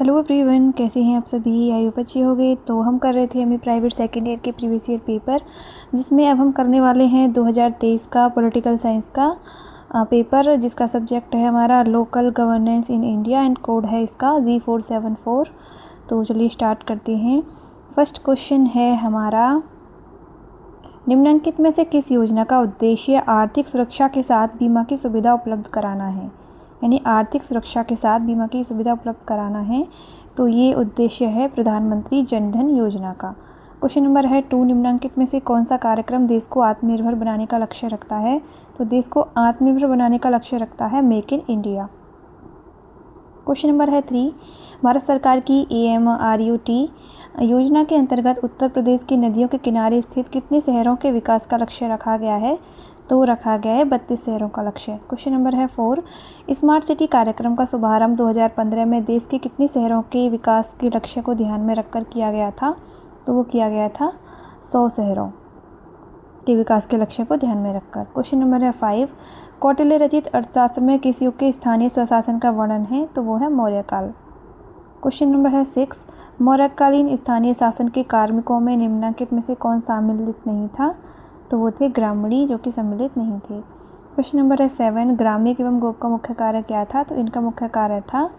Hello everyone, कैसे हैं आप सभी। आई होप अच्छे हो गए। तो हम कर रहे थे हमें प्राइवेट सेकेंड ईयर के प्रीवियस ईयर पेपर, जिसमें अब हम करने वाले हैं 2023 का पॉलिटिकल साइंस का पेपर, जिसका सब्जेक्ट है हमारा local governance in India and code है इसका G474। तो चलिए स्टार्ट करते हैं। फर्स्ट क्वेश्चन है हमारा, निम्नलिखित में से किस योजना का उद्देश्य आर्थिक सुरक्षा के साथ बीमा की सुविधा उपलब्ध कराना है। यानी आर्थिक सुरक्षा के साथ बीमा की सुविधा उपलब्ध कराना है, तो ये उद्देश्य है प्रधानमंत्री जन धन योजना का। क्वेश्चन नंबर है 2, निम्नलिखित में से कौन सा कार्यक्रम देश को आत्मनिर्भर बनाने का लक्ष्य रखता है। तो देश को आत्मनिर्भर बनाने का लक्ष्य रखता है make in India. Question number है 3, भारत सरकार की AMRUT योजना के अंतर्गत उत्तर प्रदेश की नदियों के किनारे स्थित कितने शहरों के विकास का लक्ष्य रखा गया है। तो रखा गया है 32 शहरों का लक्ष्य। क्वेश्चन नंबर है 4, स्मार्ट सिटी कार्यक्रम का शुभारंभ 2015 में देश के कितने शहरों के विकास के लक्ष्य को ध्यान में रखकर किया गया था। तो वो किया गया था 100 शहरों के विकास के लक्ष्य को ध्यान में रखकर। क्वेश्चन नंबर है 5, कौटिल्य रचित अर्थशास्त्र में किस युग के स्थानीय स्वशासन का वर्णन है। तो वो है मौर्यकाल। क्वेश्चन नंबर है 6, मौर्यकालीन स्थानीय शासन के कार्मिकों में निम्नलिखित में से कौन सम्मिलित नहीं था। तो वो थे ग्रामीणी, जो कि सम्मिलित नहीं थे। क्वेश्चन नंबर है 7, ग्रामिक एवं गोप का मुख्य कार्य क्या था। तो इनका मुख्य कार्य था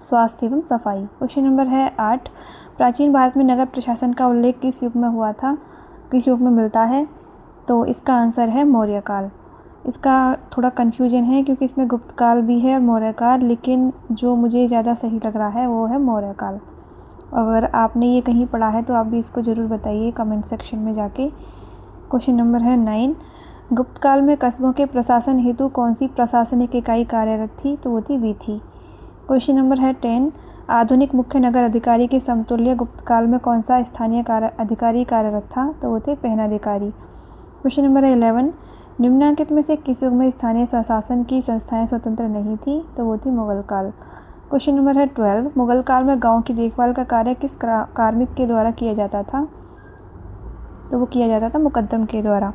स्वास्थ्य एवं सफाई। क्वेश्चन नंबर है 8, प्राचीन भारत में नगर प्रशासन का उल्लेख किस युग में हुआ था, किस युग में मिलता है। तो इसका आंसर है मौर्यकाल। इसका थोड़ा कन्फ्यूजन है क्योंकि इसमें गुप्त काल भी है और मौर्यकाल, लेकिन जो मुझे ज़्यादा सही लग रहा है वो है मौर्यकाल। अगर आपने ये कहीं पढ़ा है तो आप भी इसको ज़रूर बताइए कमेंट सेक्शन में जाके। क्वेश्चन नंबर है 9, गुप्त काल में कस्बों के प्रशासन हेतु कौन सी प्रशासनिक इकाई कार्यरत थी। तो वो थी वीथी। क्वेश्चन नंबर है 10, आधुनिक मुख्य नगर अधिकारी के समतुल्य गुप्त काल में कौन सा स्थानीय अधिकारी कार्यरत था। तो वो थे पहनाधिकारी। क्वेश्चन नंबर है 11, निम्नलिखित में से किस युग में स्थानीय स्वशासन की संस्थाएं स्वतंत्र नहीं थी। तो वो थी मुगल काल। क्वेश्चन नंबर है 12, मुगल काल में गांव की देखभाल का कार्य किस कार्मिक के द्वारा किया जाता था। तो वो किया जाता था मुकद्दम के द्वारा।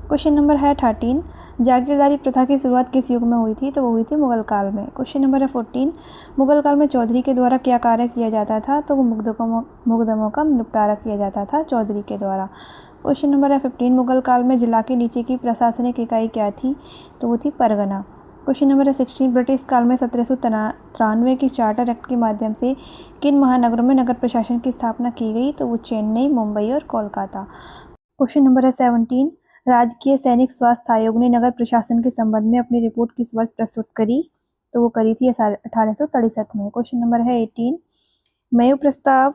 क्वेश्चन नंबर है 13, जागीरदारी प्रथा की शुरुआत किस युग में हुई थी। तो वो हुई थी मुगल काल में। क्वेश्चन नंबर है 14, मुगल काल में चौधरी के द्वारा क्या कार्य किया जाता था। तो वो मुकदमों का निपटारा किया जाता था चौधरी के द्वारा। क्वेश्चन नंबर है 15, मुगल काल में जिला के नीचे की प्रशासनिक इकाई क्या थी। तो वो थी परगना। क्वेश्चन नंबर है 16, ब्रिटिश काल में 1793 की चार्टर एक्ट के माध्यम से किन महानगरों में नगर प्रशासन की स्थापना की गई। तो वो चेन्नई, मुंबई और कोलकाता। क्वेश्चन नंबर है 17, राजकीय सैनिक स्वास्थ्य आयोग ने नगर प्रशासन के संबंध में अपनी रिपोर्ट किस वर्ष प्रस्तुत करी। तो वो करी थी 1863 में। क्वेश्चन नंबर है 18, मेयो प्रस्ताव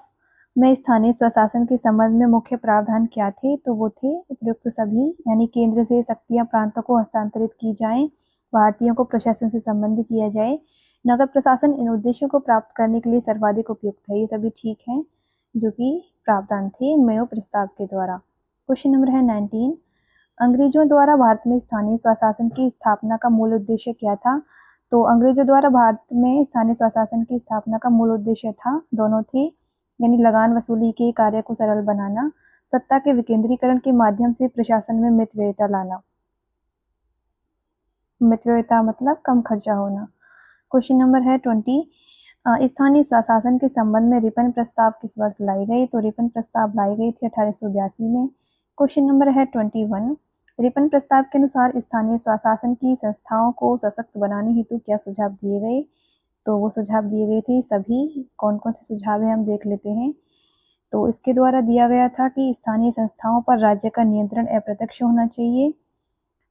में स्थानीय स्वशासन के संबंध में मुख्य प्रावधान क्या थे। तो वो थे उपयुक्त सभी, यानी केंद्र से शक्तियां प्रांतों को हस्तांतरित की जाएं, भारतीयों को प्रशासन से संबंध किया जाए, नगर प्रशासन इन उद्देश्यों को प्राप्त करने के लिए सर्वाधिक उपयुक्त है। ये सभी ठीक हैं जो कि प्रावधान थे मेयो प्रस्ताव के द्वारा। क्वेश्चन नंबर है 19, अंग्रेजों द्वारा भारत में स्थानीय स्वशासन की स्थापना का मूल उद्देश्य क्या था। तो अंग्रेजों द्वारा भारत में स्थानीय स्वशासन की स्थापना का मूल उद्देश्य था, दोनों थे, यानी लगान वसूली के कार्य को सरल बनाना, सत्ता के विकेंद्रीकरण के माध्यम से प्रशासन में मितव्ययिता लाना। मितव्ययिता मतलब कम खर्चा होना। क्वेश्चन नंबर है 20, स्थानीय स्वशासन के संबंध में रिपन प्रस्ताव किस वर्ष लाई गई। तो रिपन प्रस्ताव लाई गई थी 1882 में। क्वेश्चन नंबर है 21, रिपन प्रस्ताव के अनुसार स्थानीय स्वशासन की संस्थाओं को सशक्त बनाने हेतु क्या सुझाव दिए गए। तो वो सुझाव दिए गए थे सभी। कौन कौन से सुझाव है हम देख लेते हैं। तो इसके द्वारा दिया गया था कि स्थानीय संस्थाओं पर राज्य का नियंत्रण अप्रत्यक्ष होना चाहिए,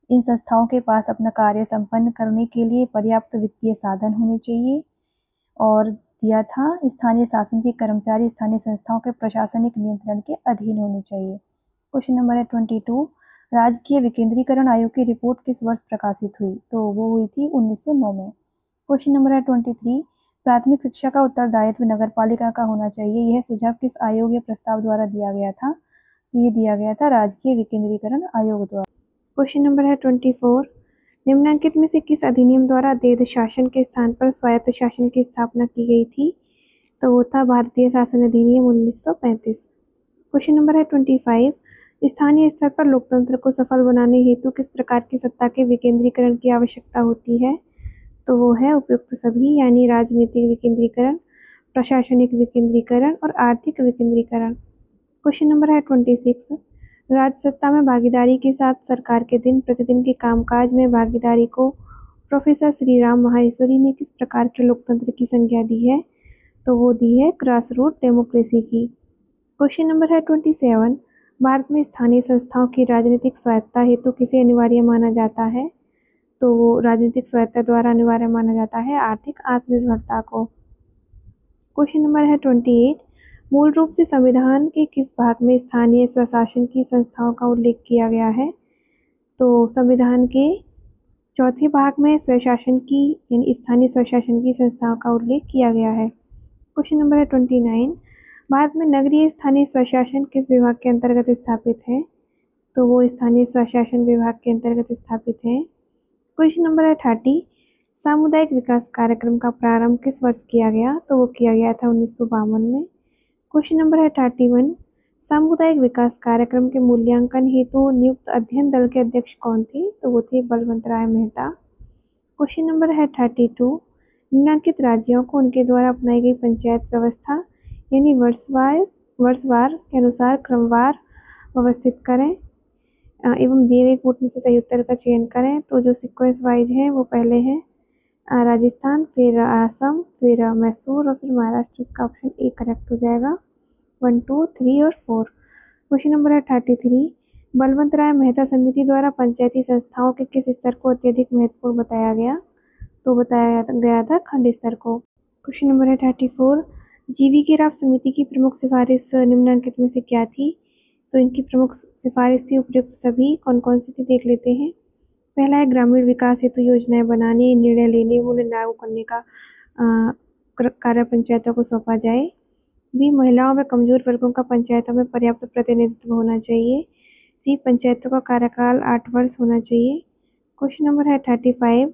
इन संस्थाओं के पास अपना कार्य संपन्न करने के लिए पर्याप्त वित्तीय साधन होने चाहिए, और दिया था स्थानीय शासन के कर्मचारी स्थानीय संस्थाओं के प्रशासनिक नियंत्रण के अधीन होने चाहिए। क्वेश्चन नंबर है 22, राजकीय विकेंद्रीकरण आयोग की रिपोर्ट किस वर्ष प्रकाशित हुई। तो वो हुई थी 1909 में। क्वेश्चन नंबर है 23, प्राथमिक शिक्षा का उत्तरदायित्व नगरपालिका का होना चाहिए, यह सुझाव किस आयोग या प्रस्ताव द्वारा दिया गया था। ये दिया गया था राजकीय विकेंद्रीकरण आयोग द्वारा। क्वेश्चन नंबर है 24, निम्नलिखित में से किस अधिनियम द्वारा देश शासन के स्थान पर स्वायत्त शासन की स्थापना की गई थी। तो वो था भारतीय शासन अधिनियम 1935। क्वेश्चन नंबर है 25, स्थानीय स्तर पर लोकतंत्र को सफल बनाने हेतु किस प्रकार की सत्ता के विकेंद्रीकरण की आवश्यकता होती है। तो वो है उपयुक्त सभी, यानी राजनीतिक विकेंद्रीकरण, प्रशासनिक विकेंद्रीकरण और आर्थिक विकेंद्रीकरण। क्वेश्चन नंबर है 26, राज्य सत्ता में भागीदारी के साथ सरकार के दिन प्रतिदिन के कामकाज में भागीदारी को प्रोफेसर श्री राम माहेश्वरी ने किस प्रकार के लोकतंत्र की संज्ञा दी है? तो वो दी है ग्रास रूट डेमोक्रेसी की। क्वेश्चन नंबर है 27, भारत में स्थानीय संस्थाओं की राजनीतिक स्वायत्तता हेतु किसे अनिवार्य माना जाता है? तो वो राजनीतिक स्वायत्तता द्वारा अनिवार्य माना जाता है आर्थिक आत्मनिर्भरता को। क्वेश्चन नंबर है 28, मूल रूप से संविधान के किस भाग में स्थानीय स्वशासन की संस्थाओं का उल्लेख किया गया है? तो संविधान के चौथे भाग में स्वशासन की यानी स्थानीय स्वशासन की संस्थाओं का उल्लेख किया गया है। क्वेश्चन नंबर है 29, भारत में नगरीय स्थानीय स्वशासन किस विभाग के अंतर्गत स्थापित है? तो वो स्थानीय स्वशासन विभाग के अंतर्गत स्थापित है। क्वेश्चन नंबर है 30, सामुदायिक विकास कार्यक्रम का प्रारंभ किस वर्ष किया गया? तो वो किया गया था 1952 में। क्वेश्चन नंबर है 31, सामुदायिक विकास कार्यक्रम के मूल्यांकन हेतु नियुक्त अध्ययन दल के अध्यक्ष कौन थे? तो वो थे बलवंत राय मेहता। क्वेश्चन नंबर है 32, निम्नलिखित राज्यों को उनके द्वारा अपनाई गई पंचायत व्यवस्था यानी वर्षवार के अनुसार क्रमवार व्यवस्थित करें एवं दिए गए कोट में से सही उत्तर का चयन करें। तो जो सीक्वेंस वाइज है वो पहले है राजस्थान, फिर असम, फिर मैसूर और फिर महाराष्ट्र। इसका ऑप्शन ए करेक्ट हो जाएगा। 1, 2, 3 और 4। क्वेश्चन नंबर है 33, बलवंत राय मेहता समिति द्वारा पंचायती संस्थाओं के किस स्तर को अत्यधिक महत्वपूर्ण बताया गया? तो बताया गया था खंड स्तर को। क्वेश्चन नंबर है 34, जीवी के राव समिति की प्रमुख सिफारिश निम्नलिखित में से क्या थी? तो इनकी प्रमुख सिफारिश थी उपयुक्त सभी। कौन कौन सी थी देख लेते हैं। पहला है ग्रामीण विकास हेतु योजनाएं बनाने, निर्णय लेने व उन्हें लागू करने का कार्य पंचायतों को सौंपा जाए। बी, महिलाओं व कमजोर वर्गों का पंचायतों में पर्याप्त प्रतिनिधित्व होना चाहिए। सी, पंचायतों का कार्यकाल 8 वर्ष होना चाहिए। क्वेश्चन नंबर है 35,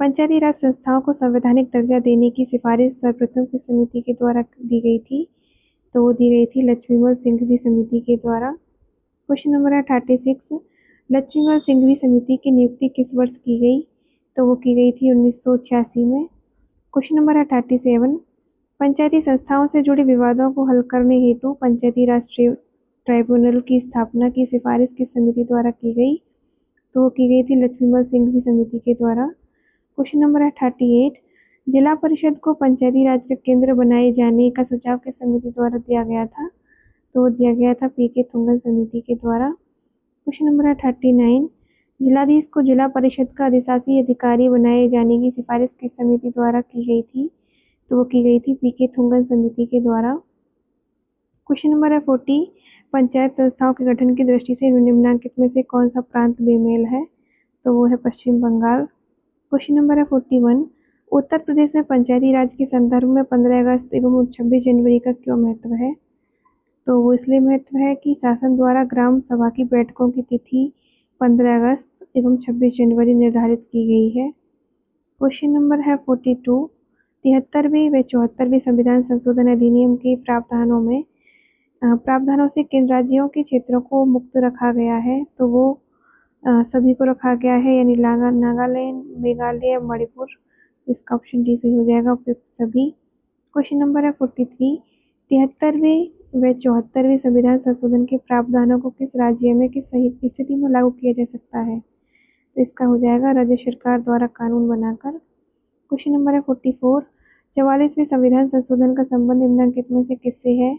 पंचायती राज संस्थाओं को संवैधानिक दर्जा देने की सिफारिश सर्वप्रथम किस समिति के द्वारा दी गई थी? तो वो दी गई थी लक्ष्मीमल सिंघवी समिति के द्वारा। क्वेश्चन नंबर है 36, लक्ष्मीमल सिंघवी समिति की नियुक्ति किस वर्ष की गई? तो वो की गई थी 1986 में। क्वेश्चन नंबर है 37, पंचायती संस्थाओं से जुड़े विवादों को हल करने हेतु पंचायती राज ट्राइब्यूनल की स्थापना की सिफारिश किस समिति द्वारा की गई? तो वो की गई थी लक्ष्मीमल सिंघवी समिति के द्वारा। क्वेश्चन नंबर है 38, जिला परिषद को पंचायती राज का केंद्र बनाए जाने का सुझाव किस समिति द्वारा दिया गया था? तो वो दिया गया था पी के थुंगन समिति के द्वारा। क्वेश्चन नंबर है 39, जिलाधीश को जिला परिषद का अधिशासी अधिकारी बनाए जाने की सिफारिश किस समिति द्वारा की गई थी? तो वो की गई थी पी के थुंगन समिति के द्वारा। क्वेश्चन नंबर है 40, पंचायत संस्थाओं के गठन की दृष्टि से निम्नलिखित में से कौन सा प्रांत बेमेल है? तो वो है पश्चिम बंगाल। क्वेश्चन नंबर है 41, उत्तर प्रदेश में पंचायती राज के संदर्भ में 15 अगस्त एवं 26 जनवरी का क्यों महत्व है? तो वो इसलिए महत्व है कि शासन द्वारा ग्राम सभा की बैठकों की तिथि 15 अगस्त एवं 26 जनवरी निर्धारित की गई है। क्वेश्चन नंबर है 42, 73वें व 74वें संविधान संशोधन अधिनियम के प्रावधानों से किन राज्यों के क्षेत्रों को मुक्त रखा गया है? तो वो सभी को रखा गया है यानी नागालैंड, मेघालय, मणिपुर। इसका ऑप्शन डी सही हो जाएगा, उपयुक्त सभी। क्वेश्चन नंबर है 43, 73वें व 74वें संविधान संशोधन के प्रावधानों को किस राज्य में किस स्थिति में लागू किया जा सकता है? तो इसका हो जाएगा राज्य सरकार द्वारा कानून बनाकर। क्वेश्चन नंबर है 44, 44वें संविधान संशोधन का संबंध निम्नलिखित में से किससे है?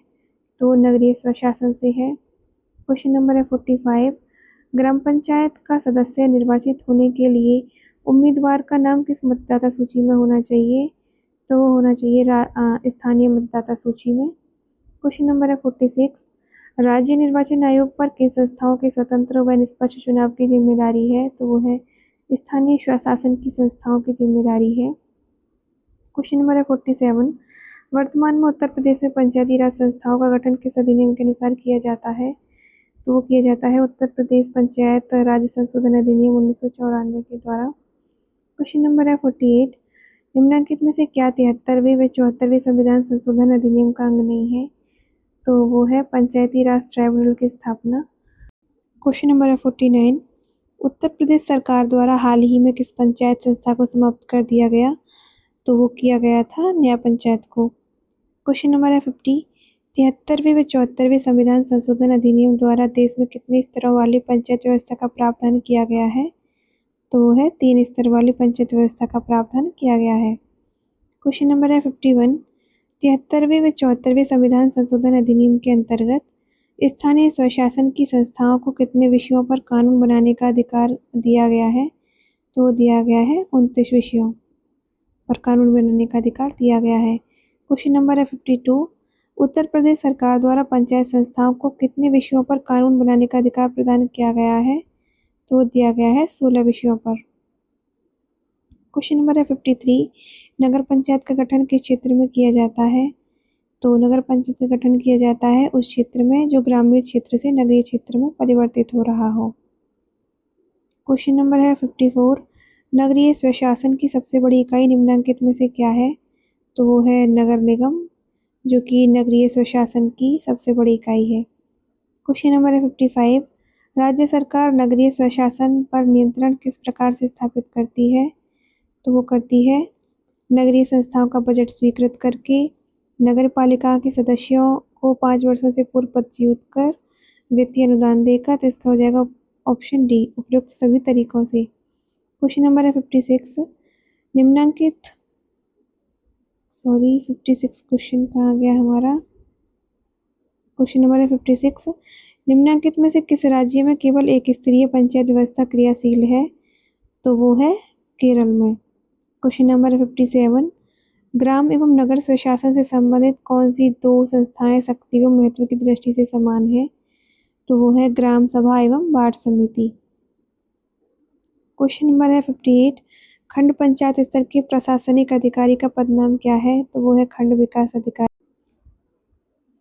तो नगरीय स्वशासन से है। क्वेश्चन नंबर है 45, ग्राम पंचायत का सदस्य निर्वाचित होने के लिए उम्मीदवार का नाम किस मतदाता सूची में होना चाहिए? तो वो होना चाहिए स्थानीय मतदाता सूची में। क्वेश्चन नंबर है 46, राज्य निर्वाचन आयोग पर किन संस्थाओं के स्वतंत्र व निष्पक्ष चुनाव की जिम्मेदारी है? तो वो है स्थानीय स्वशासन की संस्थाओं की जिम्मेदारी है। क्वेश्चन नंबर है 47, वर्तमान में उत्तर प्रदेश में पंचायती राज संस्थाओं का गठन किस अधिनियम के अनुसार किया जाता है? तो वो किया जाता है उत्तर प्रदेश पंचायत राज संशोधन अधिनियम 1994 के द्वारा। क्वेश्चन नंबर है 48, निम्नलिखित में से क्या 73वें व 74वें संविधान संशोधन अधिनियम का अंग नहीं है? तो वो है पंचायती राज ट्राइब्यूनल की स्थापना। क्वेश्चन नंबर है 49, उत्तर प्रदेश सरकार द्वारा हाल ही में किस पंचायत संस्था को समाप्त कर दिया गया? तो वो किया गया था न्याय पंचायत को। क्वेश्चन नंबर है 50। 73वें व 74वें संविधान संशोधन अधिनियम द्वारा देश में कितने स्तरों वाली पंचायत व्यवस्था का प्रावधान किया गया है? तो वो है 3 स्तर वाली पंचायत व्यवस्था का प्रावधान किया गया है। क्वेश्चन नंबर है 51। 73वें व 74वें संविधान संशोधन अधिनियम के अंतर्गत स्थानीय स्वशासन की संस्थाओं को कितने विषयों पर कानून बनाने का अधिकार दिया गया है? तो दिया गया है 29 विषयों पर कानून बनाने का अधिकार दिया गया है। क्वेश्चन नंबर है 52। उत्तर प्रदेश सरकार द्वारा पंचायत संस्थाओं को कितने विषयों पर कानून बनाने का अधिकार प्रदान किया गया है? तो दिया गया है 16 विषयों पर। क्वेश्चन नंबर है 53। नगर पंचायत का गठन किस क्षेत्र में किया जाता है? तो नगर पंचायत का गठन किया जाता है उस क्षेत्र में जो ग्रामीण क्षेत्र से नगरीय क्षेत्र में परिवर्तित हो रहा हो। क्वेश्चन नंबर है 54। नगरीय स्वशासन की सबसे बड़ी इकाई निम्नलिखित में से क्या है? तो वो है नगर निगम, जो कि नगरीय स्वशासन की सबसे बड़ी इकाई है। क्वेश्चन नंबर है 55। राज्य सरकार नगरीय स्वशासन पर नियंत्रण किस प्रकार से स्थापित करती है? तो वो करती है नगरीय संस्थाओं का बजट स्वीकृत करके, नगर पालिका के सदस्यों को 5 वर्षों से पूर्व पदच्युत कर, वित्तीय अनुदान देकर। तो इसका हो जाएगा ऑप्शन डी, उपयुक्त सभी तरीकों से। क्वेश्चन नंबर है 56। निम्नांकित 56 क्वेश्चन कहाँ गया हमारा? क्वेश्चन नंबर है 56। निम्नांकित में से किस राज्य में केवल एक स्तरीय पंचायत व्यवस्था क्रियाशील है? तो वो है केरल में। क्वेश्चन नंबर है 57। ग्राम एवं नगर स्वशासन से संबंधित कौन सी 2 संस्थाएं शक्ति एवं महत्व की दृष्टि से समान है? तो वो है ग्राम सभा एवं वार्ड समिति। क्वेश्चन नंबर है 58। खंड पंचायत स्तर के प्रशासनिक अधिकारी का पदनाम क्या है? तो वो है खंड विकास अधिकारी।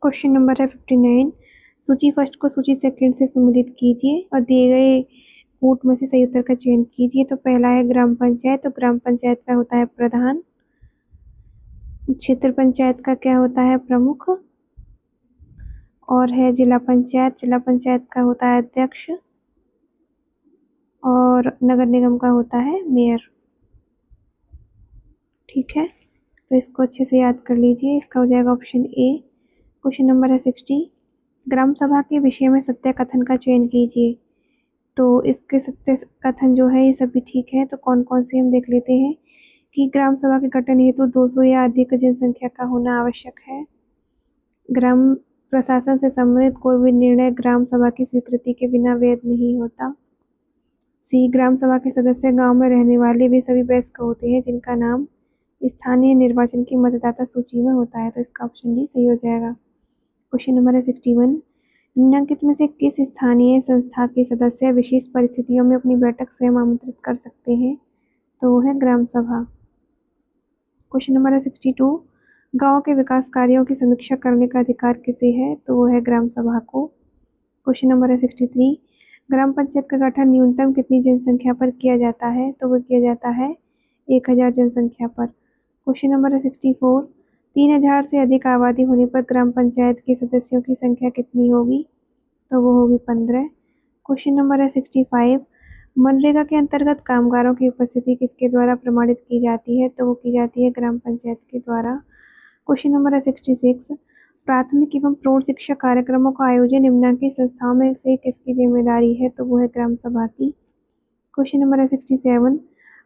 क्वेश्चन नंबर है 59। सूची फर्स्ट को सूची सेकंड से सम्मिलित कीजिए और दिए गए कूट में से सही उत्तर का चयन कीजिए। तो पहला है ग्राम पंचायत, तो ग्राम पंचायत का होता है प्रधान। क्षेत्र पंचायत का क्या होता है? प्रमुख। और है जिला पंचायत, जिला पंचायत का होता है अध्यक्ष। और नगर निगम का होता है मेयर। ठीक है, तो इसको अच्छे से याद कर लीजिए। इसका हो जाएगा ऑप्शन ए। क्वेश्चन नंबर है 60। ग्राम सभा के विषय में सत्य कथन का चयन कीजिए। तो इसके सत्य कथन जो है ये सभी ठीक है। तो कौन कौन से हम देख लेते हैं कि ग्राम सभा के गठन हेतु 200 या अधिक जनसंख्या का होना आवश्यक है। ग्राम प्रशासन से संबंधित कोई भी निर्णय ग्राम सभा की स्वीकृति के बिना वैध नहीं होता। सी, ग्राम सभा के सदस्य गांव में रहने वाले भी सभी वयस्क होते हैं जिनका नाम स्थानीय निर्वाचन की मतदाता सूची में होता है। तो इसका ऑप्शन डी सही हो जाएगा। क्वेश्चन नंबर है 61। निम्नलिखित में से किस स्थानीय संस्था के सदस्य विशेष परिस्थितियों में अपनी बैठक स्वयं आमंत्रित कर सकते हैं? तो वो है ग्राम सभा। क्वेश्चन नंबर है 62। गांव के विकास कार्यों की समीक्षा करने का अधिकार किसे है? तो वो है ग्राम सभा को। क्वेश्चन नंबर है 63। ग्राम पंचायत का गठन न्यूनतम कितनी जनसंख्या पर किया जाता है? तो वो किया जाता है 1000 जनसंख्या पर। क्वेश्चन नंबर है 64। 3000 से अधिक आबादी होने पर ग्राम पंचायत के सदस्यों की संख्या कितनी होगी? तो वो होगी 15। क्वेश्चन नंबर है 65। मनरेगा के अंतर्गत कामगारों की उपस्थिति किसके द्वारा प्रमाणित की जाती है? तो वो की जाती है ग्राम पंचायत के द्वारा। क्वेश्चन नंबर है 66। प्राथमिक एवं प्रौढ़ शिक्षा कार्यक्रमों का आयोजन निम्नलिखित संस्थाओं में से किसकी जिम्मेदारी है? तो वो है ग्राम सभा की। क्वेश्चन नंबर है 67।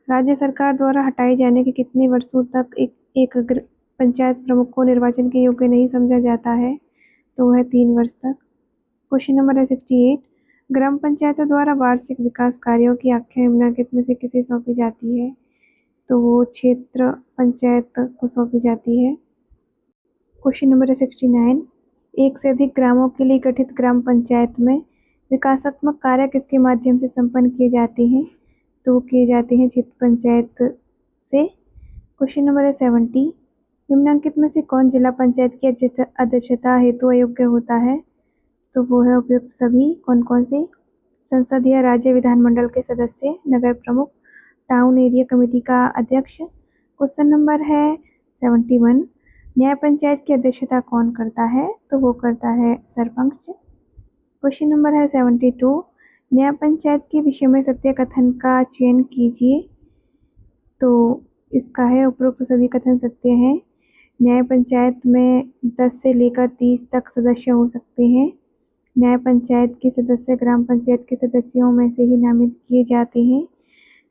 राज्य सरकार द्वारा हटाए जाने के कितने वर्षों तक एक पंचायत प्रमुख को निर्वाचन के योग्य नहीं समझा जाता है? तो वह 3 वर्ष तक। क्वेश्चन नंबर है 68। ग्राम पंचायतों द्वारा वार्षिक विकास कार्यों की आख्या निम्नलिखित में से किसे सौंपी जाती है? तो वो क्षेत्र पंचायत को सौंपी जाती है। क्वेश्चन नंबर है 69। एक से अधिक ग्रामों के लिए गठित ग्राम पंचायत में विकासात्मक कार्य किसके माध्यम से संपन्न किए जाते हैं? तो किए जाते हैं क्षेत्र पंचायत से। क्वेश्चन नंबर है 70। निम्नलिखित में से कौन जिला पंचायत की अध्यक्षता हेतु अयोग्य होता है? तो वो है उपयुक्त सभी। कौन कौन से? संसद या राज्य विधानमंडल के सदस्य, नगर प्रमुख, टाउन एरिया कमेटी का अध्यक्ष। क्वेश्चन नंबर है 71। न्याय पंचायत की अध्यक्षता कौन करता है? तो वो करता है सरपंच। क्वेश्चन नंबर है 72। न्याय पंचायत के विषय में सत्य कथन का चयन कीजिए। तो इसका है उपरोक्त सभी कथन सत्य हैं। न्याय पंचायत में 10 से लेकर 30 तक सदस्य हो सकते हैं। न्याय पंचायत के सदस्य ग्राम पंचायत के सदस्यों में से ही नामित किए जाते हैं।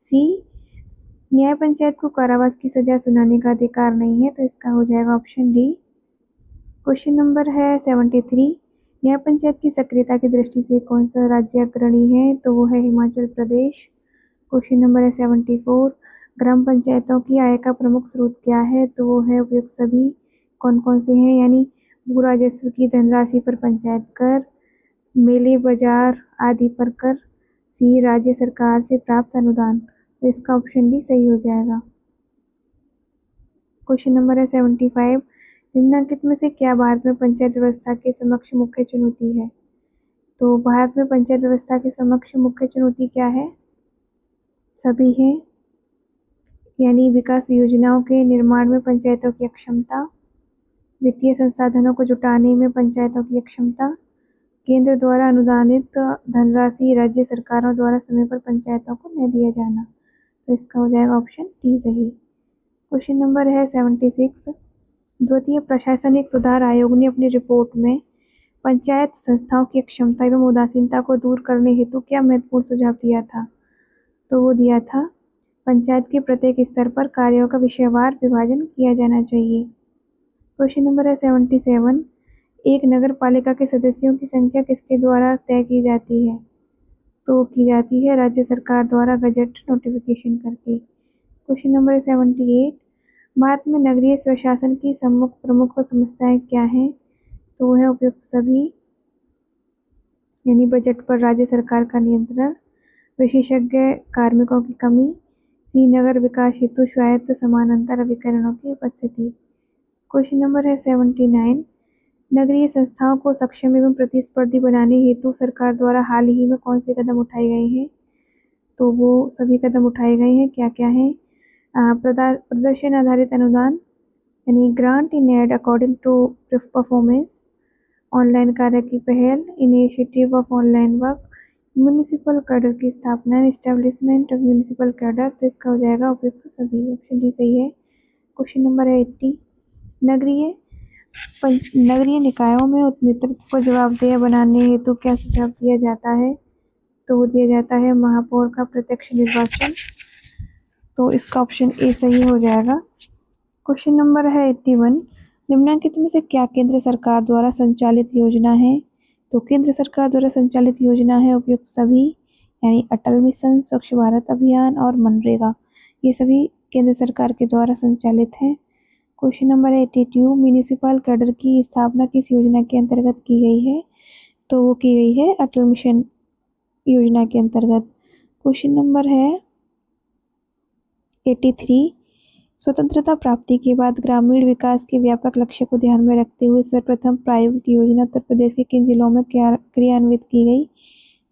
सी, न्याय पंचायत को कारावास की सजा सुनाने का अधिकार नहीं है, तो इसका हो जाएगा ऑप्शन डी। क्वेश्चन नंबर है 73। न्याय पंचायत की सक्रियता की दृष्टि से कौन सा राज्य अग्रणी है, तो वो है हिमाचल प्रदेश। क्वेश्चन नंबर है 74। ग्राम पंचायतों की आय का प्रमुख स्रोत क्या है, तो वो है उपयुक्त सभी। कौन कौन से हैं, यानी भू राजस्व की धनराशि पर पंचायत कर, मेले बाजार आदि पर कर, सी, राज्य सरकार से प्राप्त अनुदान। तो इसका ऑप्शन डी सही हो जाएगा। क्वेश्चन नंबर है 75। निम्नलिखित में से क्या भारत में पंचायत व्यवस्था के समक्ष मुख्य चुनौती है, तो भारत में पंचायत व्यवस्था के समक्ष मुख्य चुनौती क्या है, सभी है, यानी विकास योजनाओं के निर्माण में पंचायतों की अक्षमता, वित्तीय संसाधनों को जुटाने में पंचायतों की अक्षमता, केंद्र द्वारा अनुदानित धनराशि राज्य सरकारों द्वारा समय पर पंचायतों को न दिया जाना। तो इसका हो जाएगा ऑप्शन डी सही। क्वेश्चन नंबर है 76। द्वितीय प्रशासनिक सुधार आयोग ने अपनी रिपोर्ट में पंचायत संस्थाओं की अक्षमता एवं उदासीनता को दूर करने हेतु क्या महत्वपूर्ण सुझाव दिया था, तो वो दिया था पंचायत के प्रत्येक स्तर पर कार्यों का विषयवार विभाजन किया जाना चाहिए। क्वेश्चन नंबर है 77। एक नगर पालिका के सदस्यों की संख्या किसके द्वारा तय की जाती है, तो की जाती है राज्य सरकार द्वारा गजट नोटिफिकेशन करके। क्वेश्चन नंबर है 78। भारत में नगरीय स्वशासन की प्रमुख समस्याएं क्या हैं, तो वो है उपयुक्त सभी, यानी बजट पर राज्य सरकार का नियंत्रण, विशेषज्ञ कार्मिकों की कमी, सी, नगर विकास हेतु स्वायत्त समानांतर अभिकरणों की उपस्थिति। क्वेश्चन नंबर है 79। नगरीय संस्थाओं को सक्षम एवं प्रतिस्पर्धी बनाने हेतु सरकार द्वारा हाल ही में कौन से कदम उठाए गए हैं, तो वो सभी कदम उठाए गए हैं। क्या क्या है, प्रदर्शन आधारित अनुदान, यानी grant in aid according to performance, online कार्य की पहल, initiative of online work, municipal cadre की स्थापना, एस्टेब्लिशमेंट ऑफ म्यूनिसिपल कैडर। तो इसका हो जाएगा उपयुक्त सभी, ऑप्शन डी सही है। क्वेश्चन नंबर है 80। नगरीय निकायों में नेतृत्व को जवाबदेह बनाने हेतु क्या सुझाव दिया जाता है, तो वो दिया जाता है महापौर का प्रत्यक्ष निर्वाचन। तो इसका ऑप्शन ए सही हो जाएगा। क्वेश्चन नंबर है 81। निम्नलिखित में से क्या केंद्र सरकार द्वारा संचालित योजना है, तो केंद्र सरकार द्वारा संचालित योजना है उपयुक्त सभी, यानी अटल मिशन, स्वच्छ भारत अभियान और मनरेगा, ये सभी केंद्र सरकार के द्वारा संचालित हैं। Question number 82। म्यूनिसिपल कैडर की स्थापना किस योजना के अंतर्गत की गई है, तो वो की गई है अटल मिशन योजना के अंतर्गत। क्वेश्चन नंबर है 83। स्वतंत्रता प्राप्ति के बाद ग्रामीण विकास के व्यापक लक्ष्य को ध्यान में रखते हुए सर्वप्रथम प्रायोगिक योजना उत्तर प्रदेश के किन जिलों में क्रियान्वित की गई,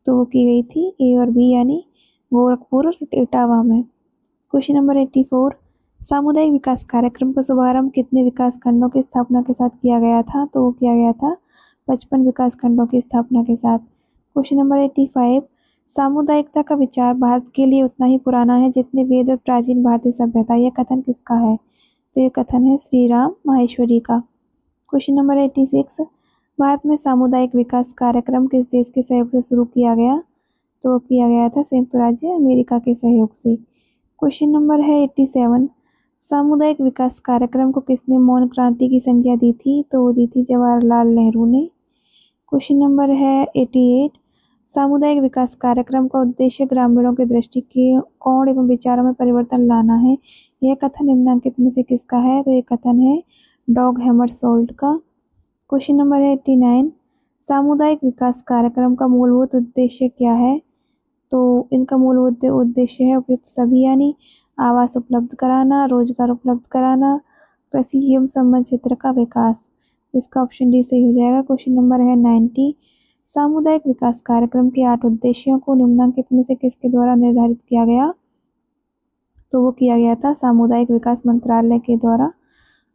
तो वो की गई थी ए और बी, यानी गोरखपुर और इटावा में। Question number 84। सामुदायिक विकास कार्यक्रम का शुभारंभ कितने विकास खंडों की स्थापना के साथ किया गया था, तो वो किया गया था 55 विकास खंडों की स्थापना के साथ। Question number 85। सामुदायिकता का विचार भारत के लिए उतना ही पुराना है जितने वेद और प्राचीन भारतीय सभ्यता, यह कथन किसका है, तो यह कथन है श्री राम माहेश्वरी का। Question number 86। भारत में सामुदायिक विकास कार्यक्रम किस देश के सहयोग से शुरू किया गया, तो किया गया था संयुक्त राज्य अमेरिका के सहयोग से। क्वेश्चन नंबर है 87। सामुदायिक विकास कार्यक्रम को किसने मौन क्रांति की संज्ञा दी थी, तो वो दी थी जवाहरलाल नेहरू ने। क्वेश्चन नंबर है 88। सामुदायिक विकास कार्यक्रम का उद्देश्य ग्रामीणों के दृष्टिकोण एवं विचारों में परिवर्तन लाना है, यह कथन निम्नलिखित में से किसका है, तो यह कथन है डॉग हैमरशोल्ड का। क्वेश्चन नंबर है 89। सामुदायिक विकास कार्यक्रम का मूलभूत उद्देश्य क्या है, तो इनका मूलभूत उद्देश्य है उपयुक्त सभी, यानी आवास उपलब्ध कराना, रोजगार उपलब्ध कराना, कृषि एवं संबद्ध क्षेत्र का विकास। इसका ऑप्शन डी सही हो जाएगा। क्वेश्चन नंबर है 90। सामुदायिक विकास कार्यक्रम के 8 उद्देश्यों को निम्नलिखित में से किसके द्वारा निर्धारित किया गया, तो वो किया गया था सामुदायिक विकास मंत्रालय के द्वारा।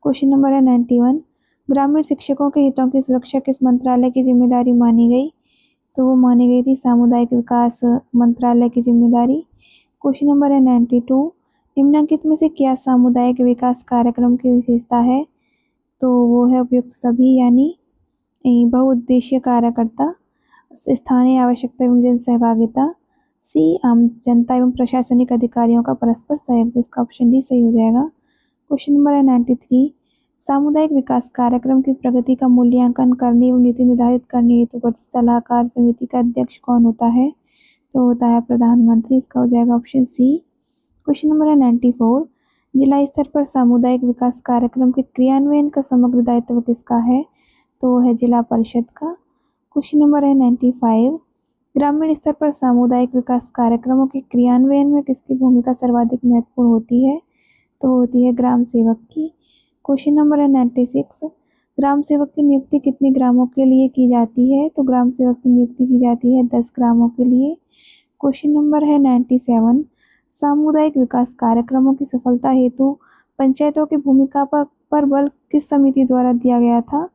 क्वेश्चन नंबर है 91। ग्रामीण शिक्षकों के हितों की सुरक्षा किस मंत्रालय की जिम्मेदारी मानी गई, तो वो मानी गई थी सामुदायिक विकास मंत्रालय की जिम्मेदारी। क्वेश्चन नंबर है 92। निम्नलिखित में से क्या सामुदायिक विकास कार्यक्रम की विशेषता है, तो वो है उपयुक्त सभी यानी बहुउद्देशीय कार्यकर्ता। स्थानीय आवश्यकता एवं जन सहभागिता। सी आम जनता एवं प्रशासनिक अधिकारियों का परस्पर सहयोग। तो इसका ऑप्शन डी सही हो जाएगा। क्वेश्चन नंबर है 93। सामुदायिक विकास कार्यक्रम की प्रगति का मूल्यांकन करने एवं नीति निर्धारित करने हेतु गठित सलाहकार समिति का अध्यक्ष कौन होता है? तो होता है प्रधानमंत्री। इसका हो जाएगा ऑप्शन सी। क्वेश्चन नंबर है 94। जिला स्तर पर सामुदायिक विकास कार्यक्रम के क्रियान्वयन का समग्र दायित्व किसका है? तो है जिला परिषद का। क्वेश्चन नंबर है 95। ग्रामीण स्तर पर सामुदायिक विकास कार्यक्रमों के क्रियान्वयन में किसकी भूमिका सर्वाधिक महत्वपूर्ण होती है? तो होती है ग्राम सेवक की। क्वेश्चन नंबर है 96। ग्राम सेवक की नियुक्ति कितने ग्रामों के लिए की जाती है? तो ग्राम सेवक की नियुक्ति की जाती है 10 ग्रामों के लिए। क्वेश्चन नंबर है 97। सामुदायिक विकास कार्यक्रमों की सफलता हेतु पंचायतों की भूमिका पर बल किस समिति द्वारा दिया गया था?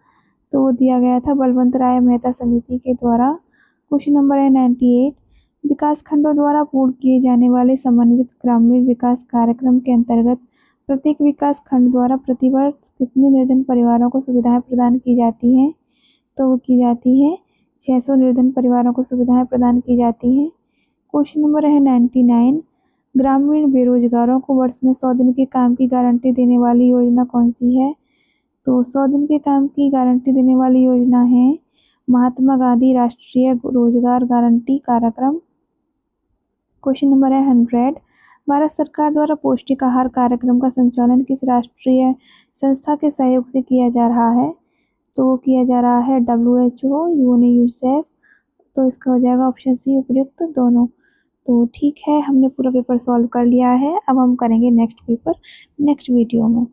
तो वो दिया गया था बलवंत राय मेहता समिति के द्वारा। क्वेश्चन नंबर है 98। विकास खंडों द्वारा पूर्ण किए जाने वाले समन्वित ग्रामीण विकास कार्यक्रम के अंतर्गत प्रत्येक विकास खंड द्वारा प्रतिवर्ष कितने निर्धन परिवारों को सुविधाएं प्रदान की जाती हैं? तो वो की जाती है 600 निर्धन परिवारों को सुविधाएं प्रदान की जाती हैं। क्वेश्चन नंबर है 99। ग्रामीण बेरोजगारों को वर्ष में 100 दिन के काम की गारंटी देने वाली योजना कौन सी है? तो 100 दिन के काम की गारंटी देने वाली योजना है महात्मा गांधी राष्ट्रीय रोजगार गारंटी कार्यक्रम। क्वेश्चन नंबर है 100। भारत सरकार द्वारा पौष्टिक आहार कार्यक्रम का संचालन किस राष्ट्रीय संस्था के सहयोग से किया जा रहा है? तो वो किया जा रहा है WHO, यूनिसेफ। तो इसका हो जाएगा ऑप्शन सी उपयुक्त दोनों। तो ठीक है, हमने पूरा पेपर सॉल्व कर लिया है। अब हम करेंगे नेक्स्ट पेपर नेक्स्ट वीडियो में।